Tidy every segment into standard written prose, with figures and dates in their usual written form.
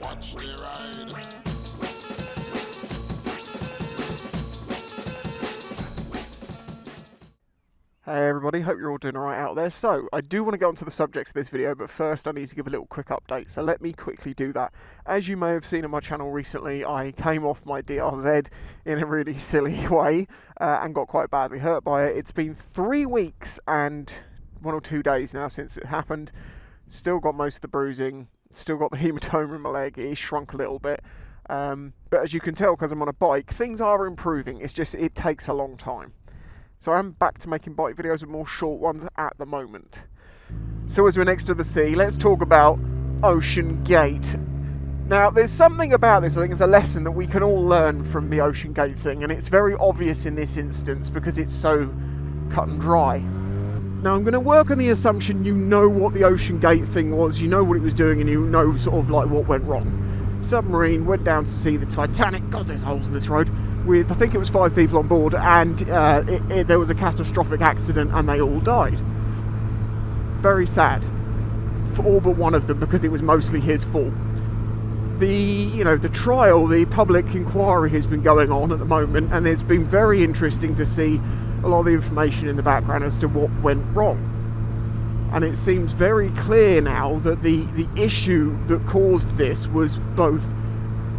Watch the ride. Hey everybody, hope you're all doing alright out there. So, I do want to get onto the subject of this video, but first I need to give a little quick update, so let me quickly do that. As you may have seen on my channel recently, I came off my DRZ in a really silly way, and got quite badly hurt by it. It's been 3 weeks and 1 or 2 days now since it happened. Still got most of the bruising, still got the hematoma in my leg, it shrunk a little bit. But as you can tell, because I'm on a bike, things are improving, it's just, it takes a long time. So I'm back to making bike videos with more short ones at the moment. So as we're next to the sea, let's talk about OceanGate. Now, there's something about this, I think it's a lesson that we can all learn from the OceanGate thing, and it's very obvious in this instance because it's so cut and dry. Now, I'm going to work on the assumption you know what the OceanGate thing was, you know what it was doing, and you know sort of like what went wrong. Submarine went down to see the Titanic. God, there's holes in this road. With, I think it was 5 people on board, and there was a catastrophic accident and they all died. Very sad for all but one of them, because it was mostly his fault. The trial, the public inquiry has been going on at the moment, and it's been very interesting to see a lot of the information in the background as to what went wrong. And it seems very clear now that the issue that caused this was both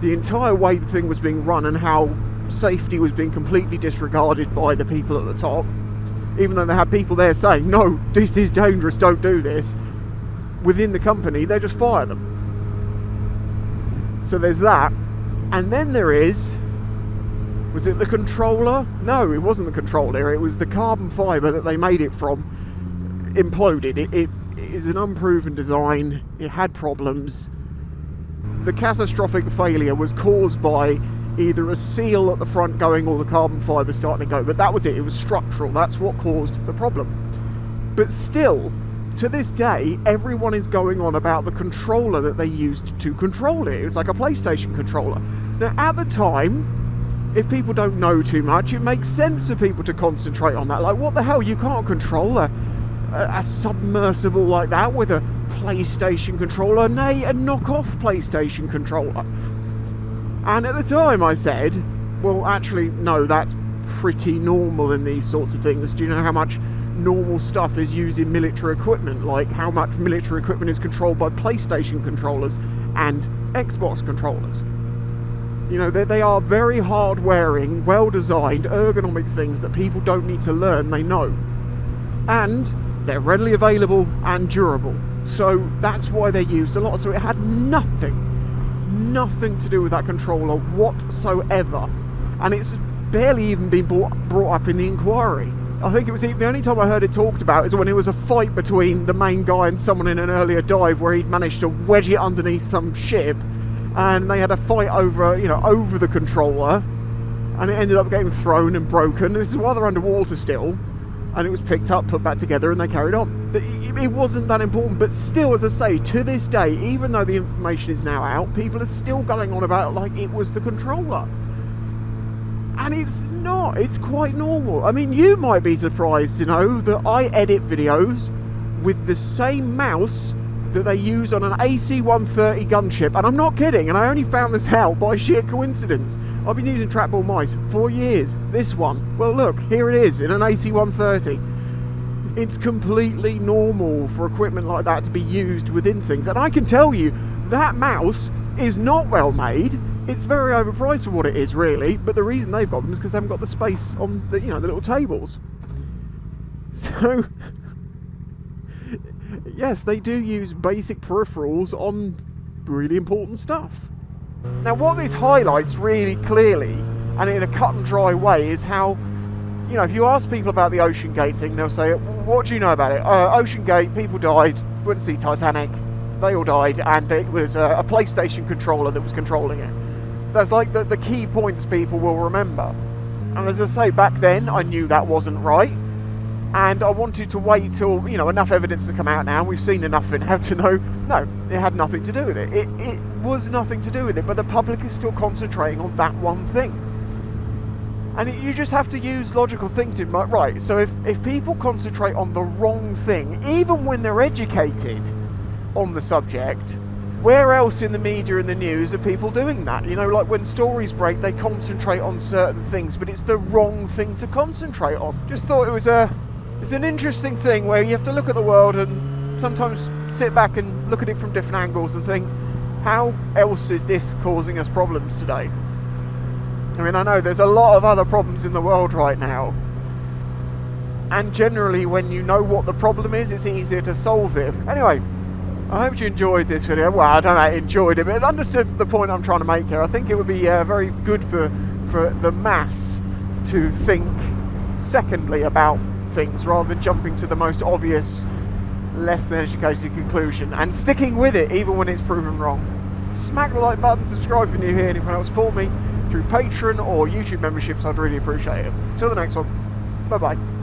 the entire way the thing was being run and how safety was being completely disregarded by the people at the top, even though they had people there saying, no, this is dangerous, don't do this. Within the company, they just fire them. So there's that. And then there is, was it the controller? No, it wasn't the controller, it was the carbon fibre that they made it from imploded. It is an unproven design, it had problems. The catastrophic failure was caused by either a seal at the front going or the carbon fibre starting to go, but that was it was structural, that's what caused the problem. But still, to this day, everyone is going on about the controller that they used to control it. It was like a PlayStation controller. Now, at the time, if people don't know too much, it makes sense for people to concentrate on that. Like, what the hell, you can't control a submersible like that with a PlayStation controller, nay, a knockoff PlayStation controller. And at the time I said, well, actually, no, that's pretty normal in these sorts of things. Do you know how much normal stuff is used in military equipment? Like how much military equipment is controlled by PlayStation controllers and Xbox controllers? You know, they are very hard-wearing, well-designed, ergonomic things that people don't need to learn, they know. And they're readily available and durable. So that's why they're used a lot. So it had nothing to do with that controller whatsoever, and it's barely even been brought up in the inquiry. I think it was the only time I heard it talked about is when it was a fight between the main guy and someone in an earlier dive where he'd managed to wedge it underneath some ship, and they had a fight over the controller, and it ended up getting thrown and broken. This is while they're underwater still, and it was picked up, put back together, and they carried on. It wasn't that important, but still, as I say, to this day, even though the information is now out, people are still going on about it like it was the controller. And it's not, it's quite normal. I mean, you might be surprised to know that I edit videos with the same mouse that they use on an AC-130 gunship, and I'm not kidding, and I only found this out by sheer coincidence. I've been using trackball mice for years. This one, well look, here it is in an AC-130. It's completely normal for equipment like that to be used within things, and I can tell you that mouse is not well made. It's very overpriced for what it is, really, but the reason they've got them is because they haven't got the space on the the little tables. So yes, they do use basic peripherals on really important stuff. Now, what this highlights really clearly, and in a cut and dry way, is how, if you ask people about the OceanGate thing, they'll say, what do you know about it? OceanGate, people died, went to see Titanic, they all died, and it was a PlayStation controller that was controlling it. That's like the key points people will remember. And as I say, back then, I knew that wasn't right. And I wanted to wait till, enough evidence to come out now. We've seen enough in how to know, no, it had nothing to do with it. It was nothing to do with it, but the public is still concentrating on that one thing. And you just have to use logical thinking, right? So if people concentrate on the wrong thing, even when they're educated on the subject, where else in the media and the news are people doing that? You know, like when stories break, they concentrate on certain things, but it's the wrong thing to concentrate on. Just thought it's an interesting thing where you have to look at the world and sometimes sit back and look at it from different angles and think, how else is this causing us problems today? I mean, I know there's a lot of other problems in the world right now, and generally when you know what the problem is, it's easier to solve it. Anyway, I hope you enjoyed this video. Well, I don't know, enjoyed it, but understood the point I'm trying to make here. I think it would be very good for the mass to think secondly about things rather than jumping to the most obvious, less than educated conclusion and sticking with it even when it's proven wrong. Smack the like button, subscribe if you're new here, and if you want to support me through Patreon or YouTube memberships, I'd really appreciate it. Till the next one, bye bye.